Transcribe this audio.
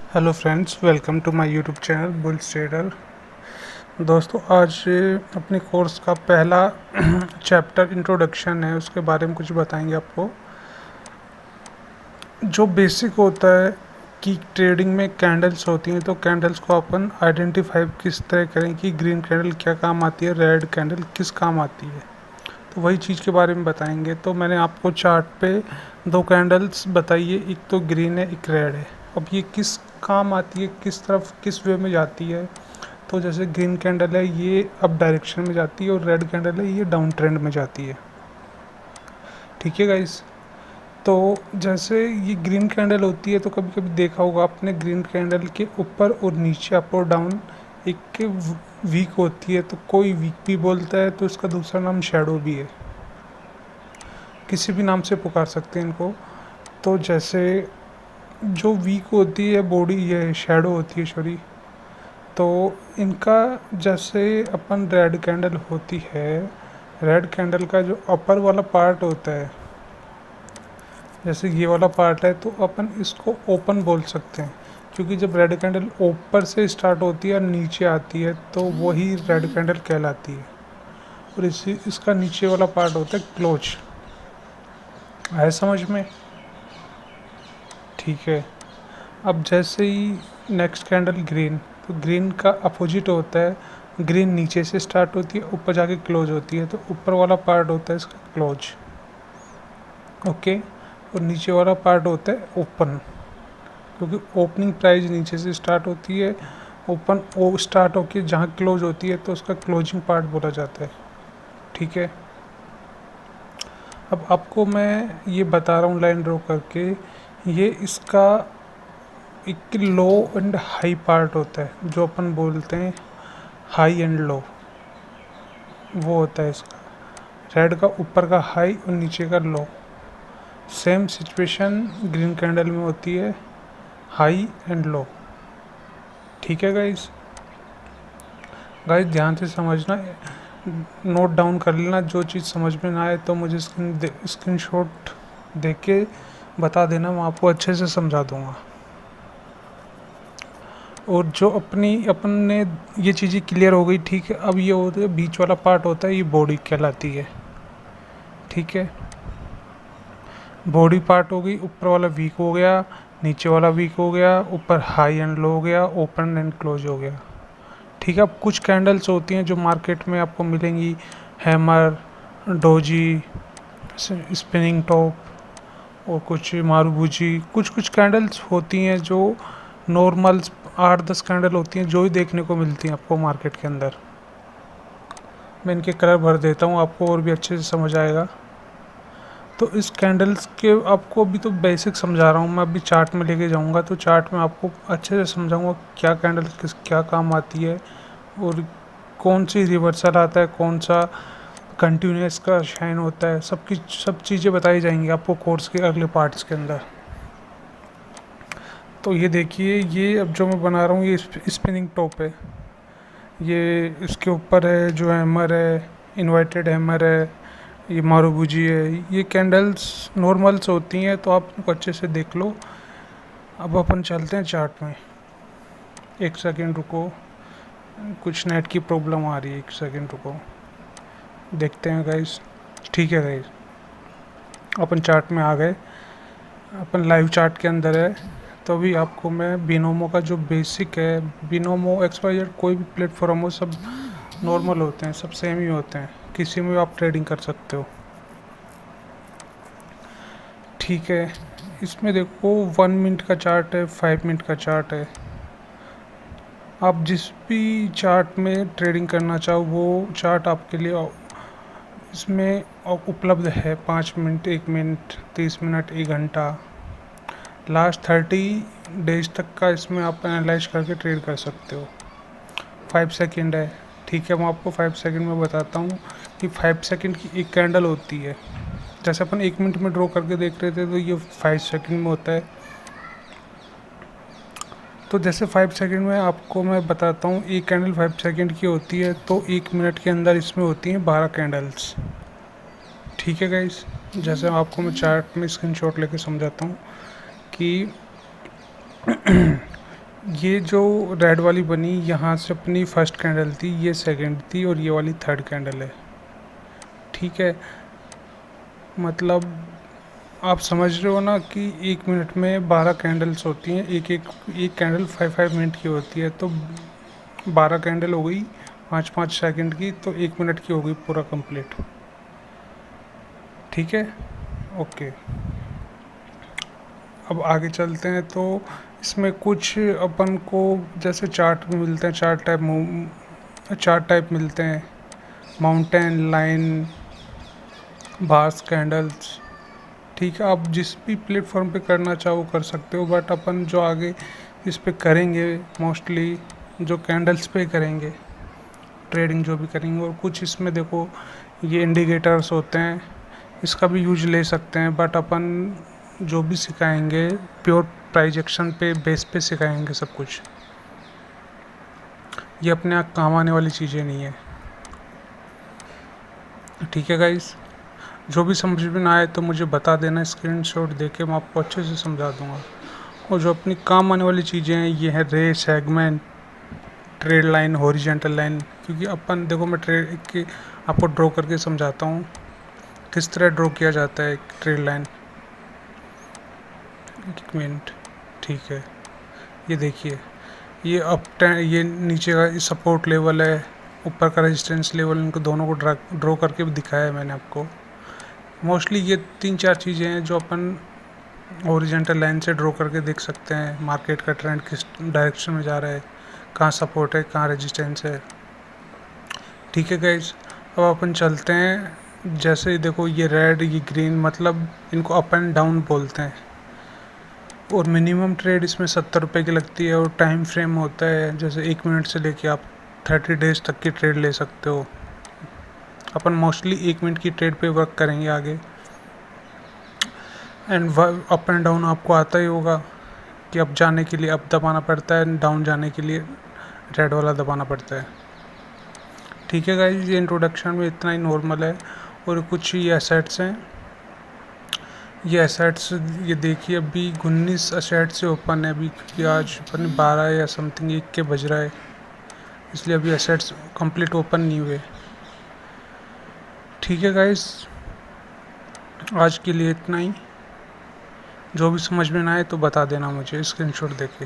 Hello friends, welcome to my YouTube channel bulls trader. दोस्तों, आज अपने कोर्स का पहला चैप्टर इंट्रोडक्शन है, उसके बारे में कुछ बताएंगे आपको। जो बेसिक होता है कि ट्रेडिंग में कैंडल्स होती हैं, तो कैंडल्स को अपन आइडेंटिफाई किस तरह करें कि ग्रीन कैंडल क्या काम आती है, रेड कैंडल किस काम आती है, तो वही चीज़ के बारे में बताएंगे। तो मैंने आपको चार्ट पे दो कैंडल्स बताई है, एक तो ग्रीन है, एक रेड है। अब ये किस काम आती है, किस तरफ किस वे में जाती है। तो जैसे ग्रीन कैंडल है, ये अप डायरेक्शन में जाती है, और रेड कैंडल है, ये डाउन ट्रेंड में जाती है। ठीक है गाइस। तो जैसे ये ग्रीन कैंडल होती है, तो कभी कभी देखा होगा आपने, ग्रीन कैंडल के ऊपर और नीचे, अप और डाउन, एक वीक होती है। तो कोई वीक भी बोलता है, तो इसका दूसरा नाम शैडो भी है, किसी भी नाम से पुकार सकते हैं इनको। तो जैसे जो वीक होती है बॉडी, ये शैडो होती है, सॉरी। तो इनका जैसे अपन रेड कैंडल होती है, रेड कैंडल का जो अपर वाला पार्ट होता है, जैसे ये वाला पार्ट है, तो अपन इसको ओपन बोल सकते हैं, क्योंकि जब रेड कैंडल ऊपर से स्टार्ट होती है और नीचे आती है, तो वही रेड कैंडल कहलाती है। और इसका नीचे वाला पार्ट होता है क्लोज। आया समझ में? ठीक है। अब जैसे ही नेक्स्ट कैंडल ग्रीन, तो ग्रीन का अपोजिट होता है। ग्रीन नीचे से स्टार्ट होती है, ऊपर जाके क्लोज होती है, तो ऊपर वाला पार्ट होता है इसका क्लोज। ओके। और नीचे वाला पार्ट होता है ओपन, क्योंकि ओपनिंग प्राइस नीचे से स्टार्ट होती है, ओपन वो स्टार्ट होके जहाँ क्लोज होती है, तो उसका क्लोजिंग पार्ट बोला जाता है। ठीक है। अब आपको मैं ये बता रहा हूँ लाइन ड्रॉ करके, ये इसका एक लो एंड हाई पार्ट होता है, जो अपन बोलते हैं हाई एंड लो, वो होता है इसका। रेड का ऊपर का हाई और नीचे का लो। सेम सिचुएशन ग्रीन कैंडल में होती है, हाई एंड लो। ठीक है गाइस। गाइस ध्यान से समझना, नोट डाउन कर लेना। जो चीज़ समझ में ना आए तो मुझे स्क्रीनशॉट दे के बता देना, मैं आपको अच्छे से समझा दूंगा। और जो अपन ने ये चीज़ें क्लियर हो गई, ठीक है। अब ये होता है बीच वाला पार्ट होता है, ये बॉडी कहलाती है। ठीक है। बॉडी पार्ट हो गई, ऊपर वाला वीक हो गया, नीचे वाला वीक हो गया, ऊपर हाई एंड लो हो गया, ओपन एंड क्लोज हो गया। ठीक है। अब कुछ कैंडल्स होती हैं जो मार्केट में आपको मिलेंगी, हैमर, डोजी, स्पिनिंग टॉप, और कुछ मारूबुजी। कुछ कुछ कैंडल्स होती हैं जो नॉर्मल 8-10 कैंडल होती हैं, जो ही देखने को मिलती हैं आपको मार्केट के अंदर। मैं इनके कलर भर देता हूँ, आपको और भी अच्छे से समझ आएगा। तो इस कैंडल्स के आपको अभी तो बेसिक समझा रहा हूँ मैं, अभी चार्ट में लेके जाऊँगा, तो चार्ट में आपको अच्छे से समझाऊँगा क्या कैंडल किस क्या काम आती है, और कौन सी रिवर्सल आता है, कौन सा कंटिन्यूस का शाइन होता है। सब चीज़ें बताई जाएंगी आपको कोर्स के अगले पार्ट्स के अंदर। तो ये देखिए, ये अब जो मैं बना रहा हूँ, ये स्पिनिंग टॉप है। ये इसके ऊपर है जो हैमर है, इन्वर्टेड हैमर है, ये मारूबुजी है। ये कैंडल्स नॉर्मल्स होती हैं, तो आप इनको अच्छे से देख लो। अब अपन चलते हैं चार्ट में। एक सेकेंड रुको, कुछ नेट की प्रॉब्लम आ रही है, एक सेकेंड रुको, देखते हैं गाइस। ठीक है गाइस, अपन चार्ट में आ गए, अपन लाइव चार्ट के अंदर है। तो अभी आपको मैं बिनोमो का जो बेसिक है, बिनोमो एक्सवाइजेड कोई भी प्लेटफॉर्म हो, सब नॉर्मल होते हैं, सब सेम ही होते हैं, किसी में आप ट्रेडिंग कर सकते हो। ठीक है। इसमें देखो 1 मिनट का चार्ट है, 5 मिनट का चार्ट है। आप जिस भी चार्ट में ट्रेडिंग करना चाहो, वो चार्ट आपके लिए इसमें उपलब्ध है। 5 मिनट, 1 मिनट, 30 मिनट, 1 घंटा, लास्ट 30 डेज तक का इसमें आप एनालाइज करके ट्रेड कर सकते हो। 5 सेकंड है। ठीक है, मैं आपको 5 सेकंड में बताता हूँ कि 5 सेकंड की एक कैंडल होती है। जैसे अपन 1 मिनट में ड्रॉ करके देख रहे थे, तो ये 5 सेकंड में होता है। तो जैसे 5 सेकंड में आपको मैं बताता हूँ, एक कैंडल 5 सेकंड की होती है, तो 1 मिनट के अंदर इसमें होती हैं 12 कैंडल्स। ठीक है गाइस। जैसे आपको मैं चार्ट में स्क्रीनशॉट लेके समझाता हूँ कि ये जो रेड वाली बनी, यहाँ से अपनी फर्स्ट कैंडल थी, ये सेकंड थी और ये वाली थर्ड कैंडल है। ठीक है, मतलब आप समझ रहे हो ना कि 1 मिनट में 12 कैंडल्स होती हैं, एक कैंडल 5 मिनट की होती है, तो 12 कैंडल हो गई 5 5 सेकंड की, तो 1 मिनट की हो गई पूरा कंप्लीट। ठीक है, ओके। अब आगे चलते हैं। तो इसमें कुछ अपन को जैसे चार्ट में मिलते हैं, चार्ट टाइप मिलते हैं, माउंटेन, लाइन, बार्स, कैंडल्स। ठीक है, आप जिस भी प्लेटफॉर्म पे करना चाहो कर सकते हो, बट अपन जो आगे इस पे करेंगे मोस्टली जो कैंडल्स पे करेंगे ट्रेडिंग जो भी करेंगे। और कुछ इसमें देखो ये इंडिकेटर्स होते हैं, इसका भी यूज ले सकते हैं, बट अपन जो भी सिखाएंगे प्योर प्राइस एक्शन पे बेस पे सिखाएंगे सब कुछ। ये अपने आप काम आने वाली चीज़ें नहीं है। ठीक है गाइस, जो भी समझ में ना आए तो मुझे बता देना, स्क्रीनशॉट देके मैं आपको अच्छे से समझा दूंगा। और जो अपनी काम आने वाली चीज़ें हैं ये है रे, segment, trade line, horizontal line. क्योंकि अपन देखो मैं ट्रेड की आपको ड्रॉ करके समझाता हूँ किस तरह ड्रॉ किया जाता है एक ट्रेड लाइन। एक मिनट, ठीक है, ये देखिए, ये नीचे का सपोर्ट लेवल है, ऊपर का रेजिस्टेंस लेवल, इनको दोनों को ड्रॉ करके भी दिखाया है मैंने आपको। मोस्टली ये 3 4 चीज़ें हैं जो अपन ओरिजेंटल लाइन से ड्रॉ करके देख सकते हैं मार्केट का ट्रेंड किस डायरेक्शन में जा रहा है, कहाँ सपोर्ट है, कहाँ रेजिस्टेंस है। ठीक है गाइज, अब अपन चलते हैं। जैसे देखो ये रेड, ये ग्रीन, मतलब इनको अप एंड डाउन बोलते हैं। और मिनिमम ट्रेड इसमें 70 रुपये की लगती है। और टाइम फ्रेम होता है जैसे 1 मिनट से लेके आप 30 डेज तक की ट्रेड ले सकते हो। अपन मोस्टली 1 मिनट की ट्रेड पे वर्क करेंगे आगे। एंड अप एंड डाउन आपको आता ही होगा कि अप जाने के लिए अप दबाना पड़ता है, डाउन जाने के लिए रेड वाला दबाना पड़ता है। ठीक है गाइस, ये इंट्रोडक्शन में इतना ही नॉर्मल है। और कुछ ये एसेट्स हैं, ये एसेट्स ये देखिए अभी 19 एसेट से ओपन है अभी, क्योंकि आज पता नहीं 12 या समथिंग 1 के बज रहा है, इसलिए अभी एसेट्स कंप्लीट ओपन नहीं हुए। ठीक है गाइस, आज के लिए इतना ही। जो भी समझ में ना आए तो बता देना मुझे स्क्रीनशॉट देके।